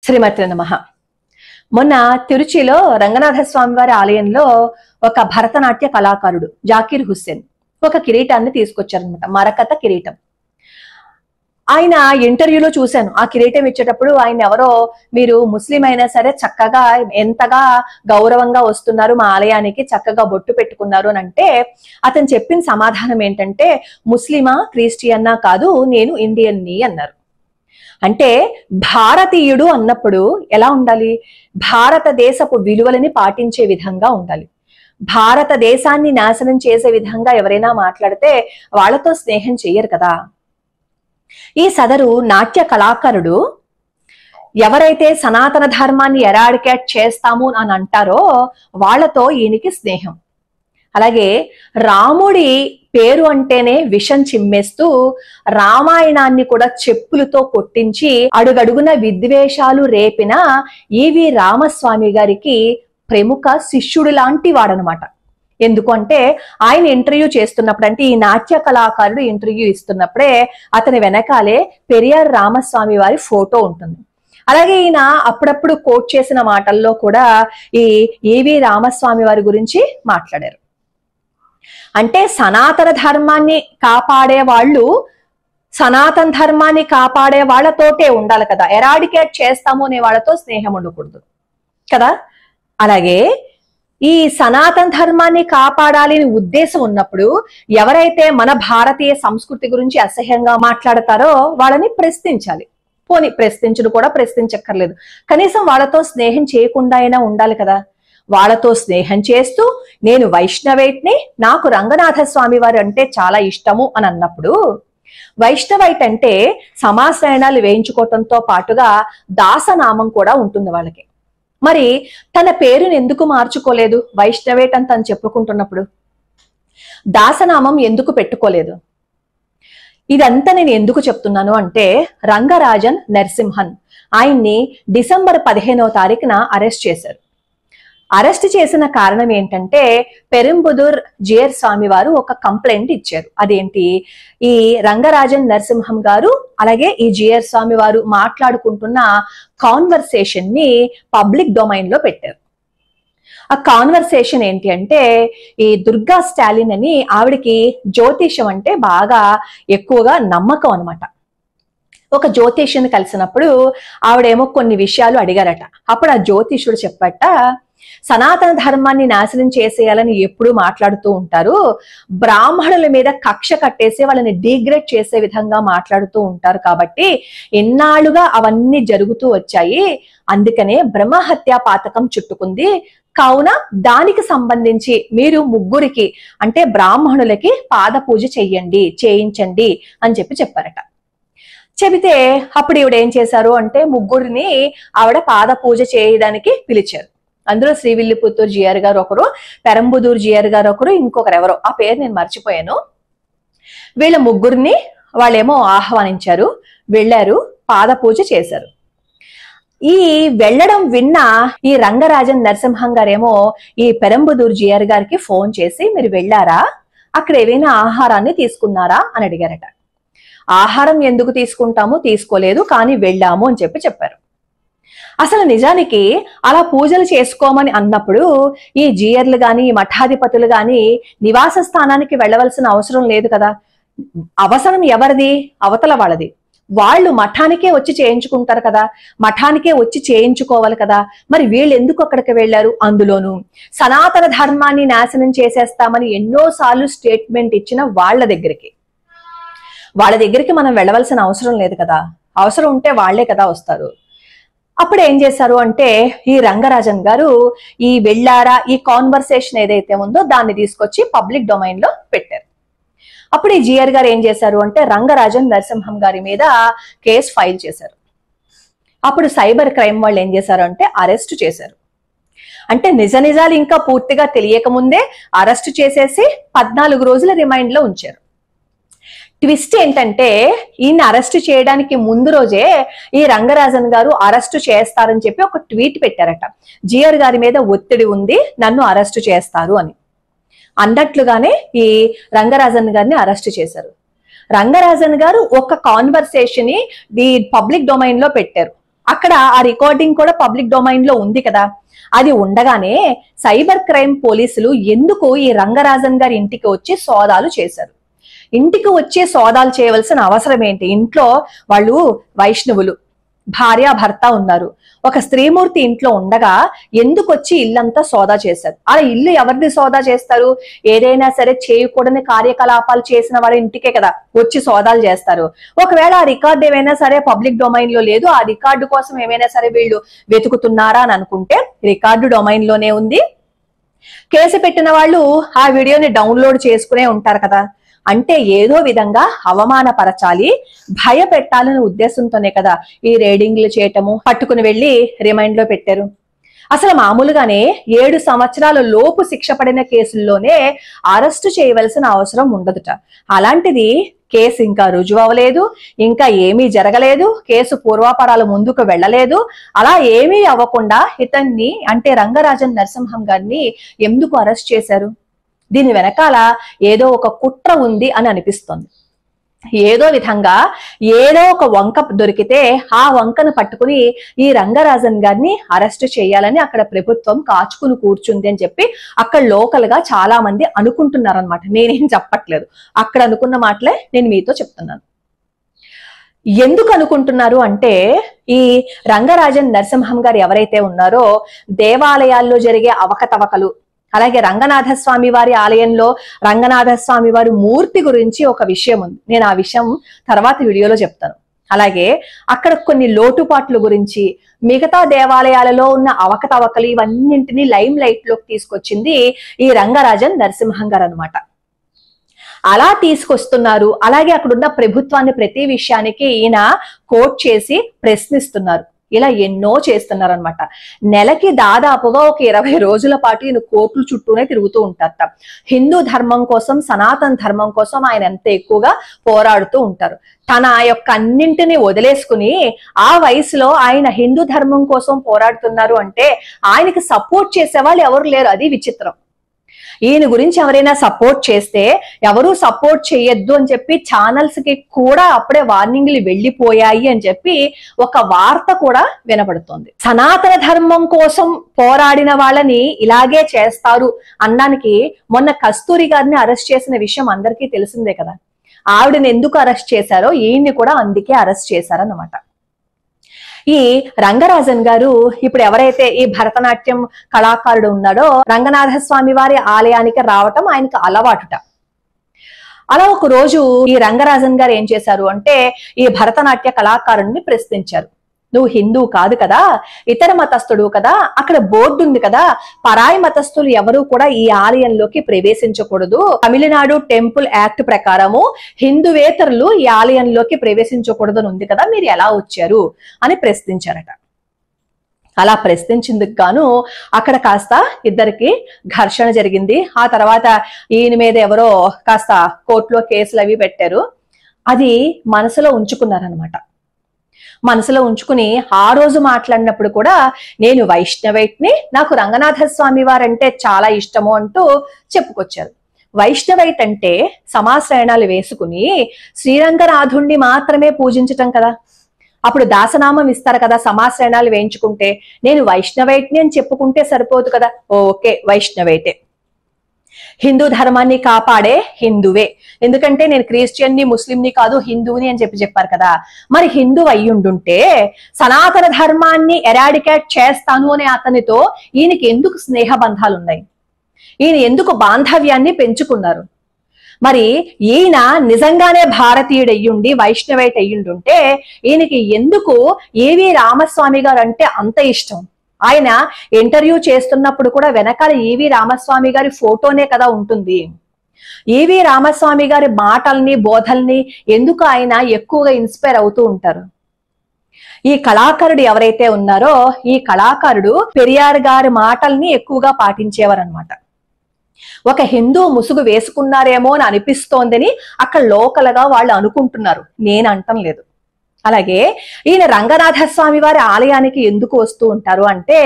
శ్రీమతి నమః. మొన్న తిరుచిలో రంగనాథ స్వామి వారి ఆలయంలో ఒక భరతనాట్య కళాకారుడు జాకీర్ హుస్సేన్ ఒక కిరీటాన్ని తీసుకొచ్చారనమాట, మరకత కిరీటం. ఆయన ఇంటర్వ్యూలో చూశాను. ఆ కిరీటం ఇచ్చేటప్పుడు ఆయన ఎవరో, మీరు ముస్లిం అయినా సరే చక్కగా ఎంతగా గౌరవంగా వస్తున్నారు మా ఆలయానికి, చక్కగా బొట్టు పెట్టుకున్నారు అని అంటే అతను చెప్పిన సమాధానం ఏంటంటే, ముస్లిమా క్రిస్టియన్నా కాదు, నేను ఇండియన్ని అన్నారు. అంటే భారతీయుడు అన్నప్పుడు ఎలా ఉండాలి? భారతదేశపు విలువలని పాటించే విధంగా ఉండాలి. భారతదేశాన్ని నాశనం చేసే విధంగా ఎవరైనా మాట్లాడితే వాళ్ళతో స్నేహం చెయ్యరు కదా. ఈ సదరు నాట్య కళాకారుడు ఎవరైతే సనాతన ధర్మాన్ని ఎరాడికేట్ చేస్తాము అని అంటారో వాళ్ళతో ఈయనకి స్నేహం. అలాగే రాముడి పేరు అంటేనే విషం చిమ్మేస్తూ రామాయణాన్ని కూడా చెప్పులతో కొట్టించి అడుగడుగున విద్వేషాలు రేపిన ఈవి రామస్వామి గారికి ప్రముఖ శిష్యుడు లాంటి వాడనమాట. ఎందుకంటే ఆయన ఇంటర్వ్యూ చేస్తున్నప్పుడు, అంటే ఈ నాట్య కళాకారుడు ఇంటర్వ్యూ ఇస్తున్నప్పుడే అతని వెనకాలే పెరియార్ రామస్వామి వారి ఫోటో ఉంటుంది. అలాగే ఈయన అప్పుడప్పుడు కోట్ చేసిన మాటల్లో కూడా ఈ ఈవి రామస్వామి వారి గురించి మాట్లాడారు. అంటే సనాతన ధర్మాన్ని కాపాడే వాళ్ళు సనాతన ధర్మాన్ని కాపాడే వాళ్ళతోటే ఉండాలి కదా, ఎరాడికేట్ చేస్తాము అనే వాళ్ళతో స్నేహం ఉండకూడదు కదా. అలాగే ఈ సనాతన ధర్మాన్ని కాపాడాలి అనే ఉద్దేశం ఉన్నప్పుడు ఎవరైతే మన భారతీయ సంస్కృతి గురించి అసహ్యంగా మాట్లాడతారో వాళ్ళని ప్రశ్నించాలి. పోనీ ప్రశ్నించడు కూడా ప్రశ్నించక్కర్లేదు, కనీసం వాళ్ళతో స్నేహం చేయకుండా అయినా ఉండాలి కదా. వాళ్ళతో స్నేహం చేస్తూ నేను వైష్ణవేట్ని, నాకు రంగనాథ స్వామి వారు అంటే చాలా ఇష్టము అని అన్నప్పుడు, వైష్ణవైట్ అంటే సమాశ్రయణాలు వేయించుకోవటంతో పాటుగా దాసనామం కూడా ఉంటుంది వాళ్ళకి. మరి తన పేరుని ఎందుకు మార్చుకోలేదు? వైష్ణవేట్ అని తను చెప్పుకుంటున్నప్పుడు దాసనామం ఎందుకు పెట్టుకోలేదు? ఇదంతా నేను ఎందుకు చెప్తున్నాను అంటే, రంగరాజన్ నరసింహన్ ఆయన్ని డిసెంబర్ 15వ తారీఖున అరెస్ట్ చేశారు. అరెస్ట్ చేసిన కారణం ఏంటంటే, పెరంబుదూర్ జియర్ స్వామి వారు ఒక కంప్లైంట్ ఇచ్చారు. అదేంటి, ఈ రంగరాజన్ నరసింహం గారు అలాగే ఈ జియర్ స్వామి వారు మాట్లాడుకుంటున్న కాన్వర్సేషన్ ని పబ్లిక్ డొమైన్ లో పెట్టారు. ఆ కాన్వర్సేషన్ ఏంటి అంటే, ఈ దుర్గా స్టాలిన్ అని ఆవిడకి జ్యోతిషం అంటే బాగా ఎక్కువగా నమ్మకం అనమాట. ఒక జ్యోతిష్యుని కలిసినప్పుడు ఆవిడేమో కొన్ని విషయాలు అడిగారట. అప్పుడు ఆ జ్యోతిష్యుడు చెప్పట, సనాతన ధర్మాన్ని నాశనం చేసేయాలని ఎప్పుడూ మాట్లాడుతూ ఉంటారు, బ్రాహ్మణుల మీద కక్ష కట్టేసి వాళ్ళని డిగ్రేడ్ చేసే విధంగా మాట్లాడుతూ ఉంటారు, కాబట్టి ఎన్నాళ్ళుగా అవన్నీ జరుగుతూ వచ్చాయి, అందుకనే బ్రహ్మహత్యా పాతకం చుట్టుకుంది, కావున దానికి సంబంధించి మీరు ముగ్గురికి అంటే బ్రాహ్మణులకి పాద పూజ చేయించండి అని చెప్పారట. చెబితే అప్పుడు ఈవిడ ఏం చేశారు అంటే, ముగ్గురిని ఆవిడ పాద పూజ చేయడానికి పిలిచారు. అందులో శ్రీవిల్లిపుత్తూరు జిఆర్ గారు ఒకరు, పెరంబుదూర్ జిఆర్ గారు ఒకరు, ఇంకొకరు ఎవరో, ఆ పేరు నేను మర్చిపోయాను. వీళ్ళ ముగ్గురిని వాళ్ళేమో ఆహ్వానించారు, వెళ్ళారు, పాద పూజ చేశారు. ఈ వెళ్ళడం విన్న ఈ రంగరాజన్ నరసింహం గారేమో ఈ పెరంబుదూర్ జిఆర్ గారికి ఫోన్ చేసి, మీరు వెళ్ళారా, అక్కడ ఏవైనా ఆహారాన్ని తీసుకున్నారా అని అడిగారట. ఆహారం ఎందుకు తీసుకుంటాము, తీసుకోలేదు, కానీ వెళ్ళాము అని చెప్పారు. అసలు నిజానికి అలా పూజలు చేసుకోమని అన్నప్పుడు ఈ జియర్లు గాని ఈ మఠాధిపతులు గాని నివాస స్థానానికి వెళ్ళవలసిన అవసరం లేదు కదా. అవసరం ఎవరిది? అవతల వాళ్ళది. వాళ్ళు మఠానికే వచ్చి చేయించుకుంటారు కదా, మఠానికే వచ్చి చేయించుకోవాలి కదా. మరి వీళ్ళు ఎందుకు అక్కడికి వెళ్ళారు? అందులోనూ సనాతన ధర్మాన్ని నాశనం చేసేస్తామని ఎన్నోసార్లు స్టేట్మెంట్ ఇచ్చిన వాళ్ళ దగ్గరికి మనం వెళ్ళవలసిన అవసరం లేదు కదా. అవసరం ఉంటే వాళ్లే కదా వస్తారు. అప్పుడు ఏం చేశారు అంటే, ఈ రంగరాజన్ గారు ఈ వెళ్ళారా ఈ కాన్వర్సేషన్ ఏదైతే ఉందో దాన్ని తీసుకొచ్చి పబ్లిక్ డొమైన్ లో పెట్టారు. అప్పుడు ఈ జిఆర్ గారు ఏం చేశారు అంటే, రంగరాజన్ నరసింహం గారి మీద కేసు ఫైల్ చేశారు. అప్పుడు సైబర్ క్రైమ్ వాళ్ళు ఏం చేశారు అంటే అరెస్ట్ చేశారు. అంటే నిజాలు ఇంకా పూర్తిగా తెలియక ముందే అరెస్ట్ చేసేసి 14 రోజుల రిమైండ్ లో ఉంచారు. ట్విస్ట్ ఏంటంటే, ఈయన అరెస్ట్ చేయడానికి ముందు రోజే ఈ రంగరాజన్ గారు అరెస్ట్ చేస్తారని చెప్పి ఒక ట్వీట్ పెట్టారట. జిఆర్ గారి మీద ఒత్తిడి ఉంది, నన్ను అరెస్ట్ చేస్తారు అని. అన్నట్లుగానే ఈ రంగరాజన్ గారిని అరెస్ట్ చేశారు. రంగరాజన్ గారు ఒక కాన్వర్సేషన్ ని పబ్లిక్ డొమైన్ లో పెట్టారు. అక్కడ ఆ రికార్డింగ్ కూడా పబ్లిక్ డొమైన్ లో ఉంది కదా. అది ఉండగానే సైబర్ క్రైమ్ పోలీసులు ఎందుకు ఈ రంగరాజన్ గారి ఇంటికి వచ్చి సోదాలు చేశారు? ఇంటికి వచ్చే సోదాలు చేయవలసిన అవసరం ఏంటి? ఇంట్లో వాళ్ళు వైష్ణవులు, భార్య భర్త ఉన్నారు. ఒక స్త్రీమూర్తి ఇంట్లో ఉండగా ఎందుకు వచ్చి ఇల్లంతా సోదా చేశారు? అలా ఇల్లు ఎవరిది సోదా చేస్తారు? ఏదైనా సరే చేయకూడని కార్యకలాపాలు చేసిన వారి ఇంటికే కదా వచ్చి సోదాలు చేస్తారు. ఒకవేళ ఆ రికార్డు ఏమైనా సరే పబ్లిక్ డొమైన్ లో లేదు, ఆ రికార్డు కోసం ఏమైనా సరే వీళ్ళు వెతుకుతున్నారా అని అనుకుంటే రికార్డు డొమైన్ లోనే ఉంది. కేసు పెట్టిన వాళ్ళు ఆ వీడియోని డౌన్లోడ్ చేసుకునే ఉంటారు కదా. అంటే ఏదో విధంగా అవమానపరచాలి, భయపెట్టాలనే ఉద్దేశంతోనే కదా ఈ రేడింగ్లు చేయటము, పట్టుకుని వెళ్లి రిమైండ్ లో పెట్టారు. అసలు మామూలుగానే 7 సంవత్సరాల లోపు శిక్ష పడిన కేసుల్లోనే అరెస్టు చేయవలసిన అవసరం ఉండదుట. అలాంటిది కేసు ఇంకా రుజువు అవ్వలేదు, ఇంకా ఏమీ జరగలేదు, కేసు పూర్వాపరాలు ముందుకు వెళ్ళలేదు. అలా ఏమీ అవ్వకుండా ఇతన్ని అంటే రంగరాజన్ నరసింహం గారిని ఎందుకు అరెస్ట్ చేశారు? దీని వెనకాల ఏదో ఒక కుట్ర ఉంది అని అనిపిస్తుంది. ఏదో విధంగా ఏదో ఒక వంక దొరికితే ఆ వంకను పట్టుకుని ఈ రంగరాజన్ గారిని అరెస్ట్ చేయాలని అక్కడ ప్రభుత్వం కాచుకుని కూర్చుంది అని చెప్పి అక్కడ లోకల్ గా చాలా మంది అనుకుంటున్నారు అనమాట. నేనేం చెప్పట్లేదు, అక్కడ అనుకున్న మాటలే నేను మీతో చెప్తున్నాను. ఎందుకు అనుకుంటున్నారు అంటే ఈ రంగరాజన్ నరసింహం గారు ఎవరైతే ఉన్నారో దేవాలయాల్లో జరిగే అవకతవకలు, అలాగే రంగనాథ స్వామి వారి ఆలయంలో రంగనాథ స్వామి వారి మూర్తి గురించి ఒక విషయం ఉంది. నేను ఆ విషయం తర్వాత వీడియోలో చెప్తాను. అలాగే అక్కడ కొన్ని లోటుపాట్ల గురించి, మిగతా దేవాలయాలలో ఉన్న అవకతవకలు, ఇవన్నింటినీ లైమ్ లైట్ లోకి తీసుకొచ్చింది ఈ రంగరాజన్ నరసింహం గారు అనమాట. అలా తీసుకొస్తున్నారు. అలాగే అక్కడున్న ప్రభుత్వాన్ని ప్రతి విషయానికి ఈయన కోట్ చేసి ప్రశ్నిస్తున్నారు. ఇలా ఎన్నో చేస్తున్నారు అనమాట. నెలకి దాదాపుగా ఒక 20 రోజుల పాటు ఈయన కోర్టుల చుట్టూనే తిరుగుతూ ఉంటారట. హిందూ ధర్మం కోసం, సనాతన ధర్మం కోసం ఆయన ఎంత ఎక్కువగా పోరాడుతూ ఉంటారు. తన యొక్క అన్నింటినీ వదిలేసుకుని ఆ వయసులో ఆయన హిందూ ధర్మం కోసం పోరాడుతున్నారు అంటే ఆయనకి సపోర్ట్ చేసే వాళ్ళు ఎవరు లేరు. అది విచిత్రం. ఈయన గురించి ఎవరైనా సపోర్ట్ చేస్తే ఎవరు సపోర్ట్ చేయొద్దు అని చెప్పి ఛానల్స్ కి కూడా అప్పుడే వార్నింగ్లు వెళ్ళిపోయాయి అని చెప్పి ఒక వార్త కూడా వినపడుతోంది. సనాతన ధర్మం కోసం పోరాడిన వాళ్ళని ఇలాగే చేస్తారు అనడానికి మొన్న కస్తూరి గారిని అరెస్ట్ చేసిన విషయం అందరికీ తెలిసిందే కదా. ఆవిడని ఎందుకు అరెస్ట్ చేశారో ఈయన్ని కూడా అందుకే అరెస్ట్ చేశారన్నమాట. ఈ రంగరాజన్ గారు ఇప్పుడు ఎవరైతే ఈ భరతనాట్యం కళాకారుడు ఉన్నాడో రంగనాథ స్వామి వారి ఆలయానికి రావటం ఆయనకు అలవాటుట. అలా ఒక రోజు ఈ రంగరాజన్ గారు ఏం చేశారు అంటే ఈ భరతనాట్య కళాకారుడిని ప్రశ్నించారు. నువ్వు హిందూ కాదు కదా, ఇతర మతస్థుడు కదా, అక్కడ బోర్డు ఉంది కదా, పరాయి మతస్థులు ఎవరు కూడా ఈ ఆలయంలోకి ప్రవేశించకూడదు, తమిళనాడు టెంపుల్ యాక్ట్ ప్రకారము హిందువేతరులు ఈ ఆలయంలోకి ప్రవేశించకూడదు అని ఉంది కదా, మీరు ఎలా వచ్చారు అని ప్రశ్నించారట. అలా ప్రశ్నించేందుకు గాను అక్కడ కాస్త ఇద్దరికి ఘర్షణ జరిగింది. ఆ తర్వాత ఈయన మీద ఎవరో కాస్త కోర్టులో కేసులు అవి పెట్టారు. అది మనసులో ఉంచుకున్నారనమాట. మనసులో ఉంచుకుని ఆ రోజు మాట్లాడినప్పుడు కూడా నేను వైష్ణవైట్ని, నాకు రంగనాథ స్వామి వారంటే చాలా ఇష్టము అంటూ చెప్పుకొచ్చారు. వైష్ణవైట్ అంటే సమాశ్రయణాలు వేసుకుని శ్రీరంగనాథుణ్ణి మాత్రమే పూజించటం కదా. అప్పుడు దాసనామం ఇస్తారు కదా సమాశ్రయణాలు వేయించుకుంటే. నేను వైష్ణవైట్ని అని చెప్పుకుంటే సరిపోదు కదా. ఓకే, వైష్ణవైటే. హిందూ ధర్మాన్ని కాపాడే హిందువే, ఎందుకంటే నేను క్రిస్టియన్ని ముస్లింని కాదు హిందువుని అని చెప్పారు కదా. మరి హిందూ అయ్యుండుంటే సనాతన ధర్మాన్ని ఎరాడికేట్ చేస్తాను అనే అతనితో ఈయనకి ఎందుకు స్నేహ బంధాలు ఉన్నాయి? ఈయన ఎందుకు బాంధవ్యాన్ని పెంచుకున్నారు? మరి ఈయన నిజంగానే భారతీయుడు అయ్యుండి వైష్ణవైట్ అయ్యుండుంటే ఈయనకి ఎందుకు ఏవి రామస్వామి గారు అంటే అంత ఇష్టం? ఆయన ఇంటర్వ్యూ చేస్తున్నప్పుడు కూడా వెనకాల ఈవి రామస్వామి గారి ఫోటోనే కదా ఉంటుంది. ఈవి రామస్వామి గారి మాటల్ని బోధల్ని ఎందుకు ఆయన ఎక్కువగా ఇన్స్పైర్ అవుతూ ఉంటారు? ఈ కళాకారుడు ఎవరైతే ఉన్నారో ఈ కళాకారుడు పెరియార్ గారి మాటల్ని ఎక్కువగా పాటించేవారు అనమాట. ఒక హిందూ ముసుగు వేసుకున్నారేమో అని అనిపిస్తోందని అక్కడ లోకల్ గా వాళ్ళు అనుకుంటున్నారు, నేను అంటం లేదు. అలాగే ఈయన రంగనాథ స్వామి వారి ఆలయానికి ఎందుకు వస్తూ ఉంటారు అంటే,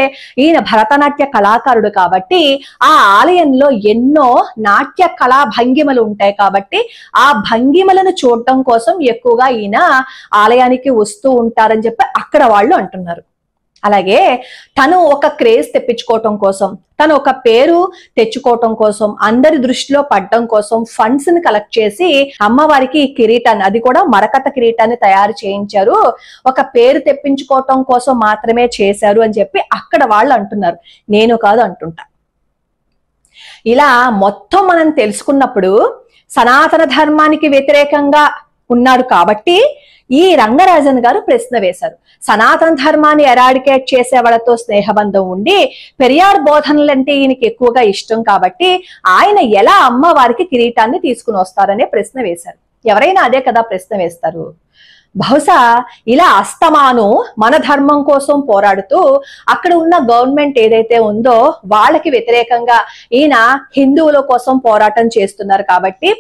ఈయన భరతనాట్య కళాకారుడు కాబట్టి ఆ ఆలయంలో ఎన్నో నాట్య కళా భంగిమలు ఉంటాయి కాబట్టి ఆ భంగిమలను చూడటం కోసం ఎక్కువగా ఈయన ఆలయానికి వస్తూ ఉంటారని చెప్పి అక్కడ వాళ్ళు అంటున్నారు. అలాగే తను ఒక క్రేజ్ తెప్పించుకోవటం కోసం, తను ఒక పేరు తెచ్చుకోవటం కోసం, అందరి దృష్టిలో పడడం కోసం ఫండ్స్ ని కలెక్ట్ చేసి అమ్మవారికి ఈ కిరీటాన్ని, అది కూడా మరకత కిరీటాన్ని తయారు చేయించారు, ఒక పేరు తెప్పించుకోవటం కోసం మాత్రమే చేశారు అని చెప్పి అక్కడ వాళ్ళు అంటున్నారు. నేను కాదు అంటుంటా. ఇలా మొత్తం మనం తెలుసుకున్నప్పుడు సనాతన ధర్మానికి వ్యతిరేకంగా ఉన్నాడు కాబట్టి ఈ రంగరాజన్ గారు ప్రశ్న వేశారు. సనాతన ధర్మాన్ని ఎరాడికేట్ చేసే వాళ్ళతో స్నేహబంధం ఉండి పెరియార్ బోధనలంటే ఈయనకి ఎక్కువగా ఇష్టం కాబట్టి ఆయన ఎలా అమ్మవారికి కిరీటాన్ని తీసుకుని వస్తారనే ప్రశ్న వేశారు. ఎవరైనా అదే కదా ప్రశ్న వేస్తారు. బహుశా ఇలా అస్తమాను మన ధర్మం కోసం పోరాడుతూ అక్కడ ఉన్న గవర్నమెంట్ ఏదైతే ఉందో వాళ్ళకి వ్యతిరేకంగా ఈయన హిందువుల కోసం పోరాటం చేస్తున్నారు కాబట్టి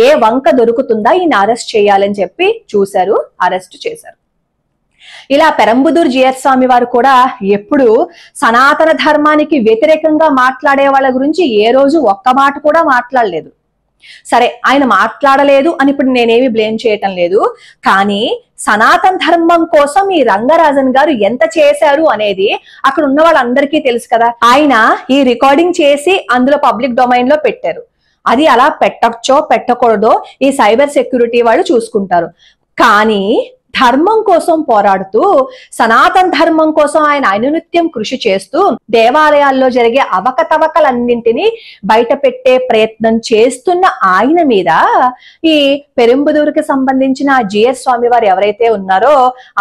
ఏ వంక దొరుకుతుందా ఈయన అరెస్ట్ చేయాలని చెప్పి చూశారు, అరెస్ట్ చేశారు. ఇలా పెరంబుదూర్ జియర్ స్వామి వారు కూడా ఎప్పుడు సనాతన ధర్మానికి వ్యతిరేకంగా మాట్లాడే వాళ్ళ గురించి ఏ రోజు ఒక్క మాట కూడా మాట్లాడలేదు. సరే, ఆయన మాట్లాడలేదు అని ఇప్పుడు నేనేమి బ్లేమ్ చేయటం లేదు, కానీ సనాతన ధర్మం కోసం ఈ రంగరాజన్ గారు ఎంత చేశారు అనేది అక్కడ ఉన్న వాళ్ళందరికీ తెలుసు కదా. ఆయన ఈ రికార్డింగ్ చేసి అందులో పబ్లిక్ డొమైన్ లో పెట్టారు. అది అలా పెట్టచ్చో పెట్టకూడదో ఈ సైబర్ సెక్యూరిటీ వాళ్ళు చూసుకుంటారు. కానీ ధర్మం కోసం పోరాడుతూ సనాతన ధర్మం కోసం ఆయన అనునిత్యం కృషి చేస్తూ దేవాలయాల్లో జరిగే అవకతవకలన్నింటినీ బయట పెట్టే ప్రయత్నం చేస్తున్న ఆయన మీద ఈ పెరంబుదూరుకి సంబంధించిన జియర్ స్వామి వారు ఎవరైతే ఉన్నారో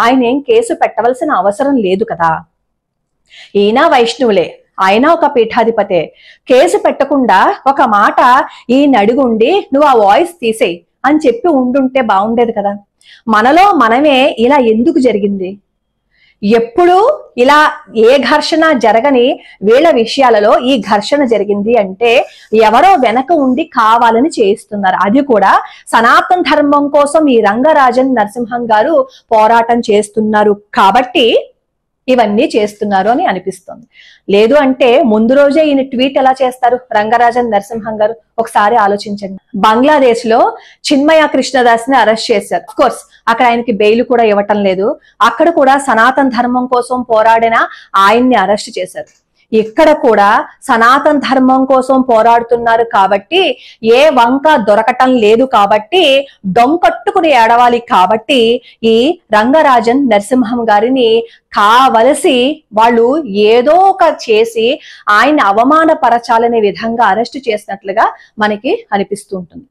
ఆయన ఏం కేసు పెట్టవలసిన అవసరం లేదు కదా. ఈయన వైష్ణవులే, ఆయన ఒక పీఠాధిపతే. కేసు పెట్టకుండా ఒక మాట ఈయన అడుగుండి నువ్వు ఆ వాయిస్ తీసేయి అని చెప్పి ఉండుంటే బాగుండేది కదా. మనలో మనమే ఇలా ఎందుకు జరిగింది? ఎప్పుడు ఇలా ఏ ఘర్షణ జరగని వీళ్ళ విషయాలలో ఈ ఘర్షణ జరిగింది అంటే ఎవరో వెనక ఉండి కావాలని చేయిస్తున్నారు. అది కూడా సనాతన ధర్మం కోసం ఈ రంగరాజన్ నరసింహం గారు పోరాటం చేస్తున్నారు కాబట్టి ఇవన్నీ చేస్తున్నారు అని అనిపిస్తుంది. లేదు అంటే ముందు రోజే ఈయన ట్వీట్ ఎలా చేస్తారు రంగరాజన్ నరసింహం గారు? ఒకసారి ఆలోచించండి. బంగ్లాదేశ్ లో చిన్మయ కృష్ణదాస్ ని అరెస్ట్ చేశారు. అఫ్ కోర్స్ అక్కడ ఆయనకి బెయిల్ కూడా ఇవ్వటం లేదు. అక్కడ కూడా సనాతన ధర్మం కోసం పోరాడిన ఆయన్ని అరెస్ట్ చేశారు. ఇక్కడ కూడా సనాతన ధర్మం కోసం పోరాడుతున్నారు కాబట్టి ఏ వంక దొరకటం లేదు కాబట్టి దొంకట్టుకుని ఏడవాలి కాబట్టి ఈ రంగరాజన్ నరసింహం గారిని కావలసి వాళ్ళు ఏదో ఒక చేసి ఆయన అవమానపరచాలనే విధంగా అరెస్ట్ చేసినట్లుగా మనకి అనిపిస్తూ ఉంటుంది.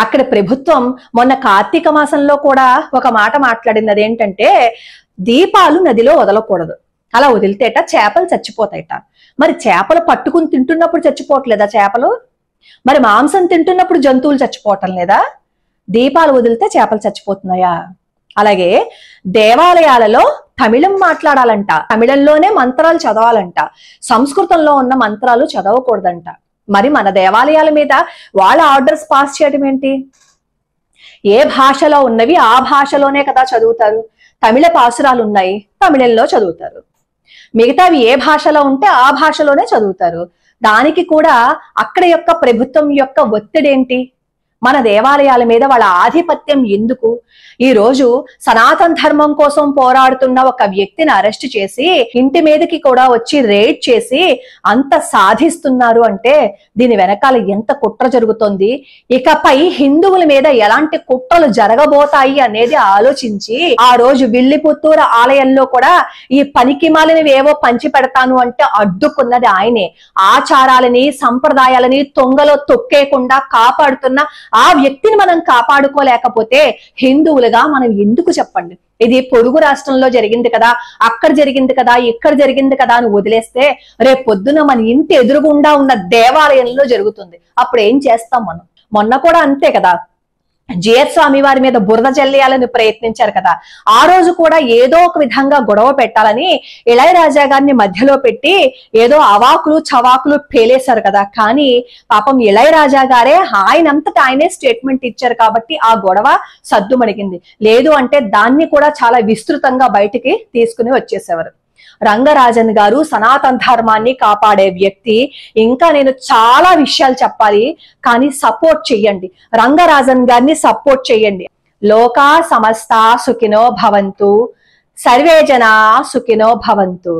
అక్కడ ప్రభుత్వం మొన్న కార్తీక మాసంలో కూడా ఒక మాట మాట్లాడింది. అదేంటంటే దీపాలు నదిలో వదలకూడదు, అలా వదిలితేట చేపలు చచ్చిపోతాయట. మరి చేపలు పట్టుకుని తింటున్నప్పుడు చచ్చిపోవట్లేదా చేపలు? మరి మాంసం తింటున్నప్పుడు జంతువులు చచ్చిపోవటం లేదా? దీపాలు వదిలితే చేపలు చచ్చిపోతున్నాయా? అలాగే దేవాలయాలలో తమిళం మాట్లాడాలంట, తమిళంలోనే మంత్రాలు చదవాలంట, సంస్కృతంలో ఉన్న మంత్రాలు చదవకూడదంట. మరి మన దేవాలయాల మీద వాళ్ళ ఆర్డర్స్ పాస్ చేయడం ఏంటి? ఏ భాషలో ఉన్నవి ఆ భాషలోనే కదా చదువుతారు. తమిళ పాసురాలు ఉన్నాయి, తమిళంలో చదువుతారు. మిగతావి ఏ భాషలో ఉంటే ఆ భాషలోనే చదువుతారు. దానికి కూడా అక్కడ యొక్క ప్రభుత్వం యొక్క ఒత్తిడి ఏంటి? మన దేవాలయాల మీద వాళ్ళ ఆధిపత్యం ఎందుకు? ఈ రోజు సనాతన ధర్మం కోసం పోరాడుతున్న ఒక వ్యక్తిని అరెస్ట్ చేసి ఇంటి మీదకి కూడా వచ్చి రేడ్ చేసి అంత సాధిస్తున్నారు అంటే దీని వెనకాల ఎంత కుట్ర జరుగుతోంది, ఇకపై హిందువుల మీద ఎలాంటి కుట్రలు జరగబోతాయి అనేది ఆలోచించి ఆ రోజు విల్లిపుత్తూరు ఆలయంలో కూడా ఈ పనికిమాలినవి ఏవో పంచి పెడతాను అంటే అడ్డుకున్నది ఆయనే. ఆచారాలని సంప్రదాయాలని తొంగలో తొక్కేయకుండా కాపాడుతున్న ఆ వ్యక్తిని మనం కాపాడుకోలేకపోతే హిందువులుగా మనం ఎందుకు చెప్పండి? ఇది పొరుగు రాష్ట్రంలో జరిగింది కదా, అక్కడ జరిగింది కదా, ఇక్కడ జరిగింది కదా అని వదిలేస్తే రేపు పొద్దున మన ఇంటి ఎదురుగుండా ఉన్న దేవాలయంలో జరుగుతుంది. అప్పుడు ఏం చేస్తాం మనం? మొన్న కూడా అంతే కదా, జిఎస్ స్వామి వారి మీద బురద జల్లేయాలని ప్రయత్నించారు కదా. ఆ రోజు కూడా ఏదో ఒక విధంగా గొడవ పెట్టాలని ఇళయరాజా గారిని మధ్యలో పెట్టి ఏదో అవాకులు చవాకులు పేలేశారు కదా. కానీ పాపం ఇళయరాజా గారే ఆయనంతటా ఆయనే స్టేట్మెంట్ ఇచ్చారు కాబట్టి ఆ గొడవ సద్దుమణిగింది. లేదు అంటే దాన్ని కూడా చాలా విస్తృతంగా బయటికి తీసుకుని వచ్చేసేవారు. రంగరాజన్ గారు సనాతన ధర్మాన్ని కాపాడే వ్యక్తి. ఇంకా నేను చాలా విషయాలు చెప్పాలి, కానీ సపోర్ట్ చెయ్యండి, రంగరాజన్ గారిని సపోర్ట్ చెయ్యండి. లోకా సమస్త సుఖినో భవంతు, సర్వే జనా సుఖినో భవంతు.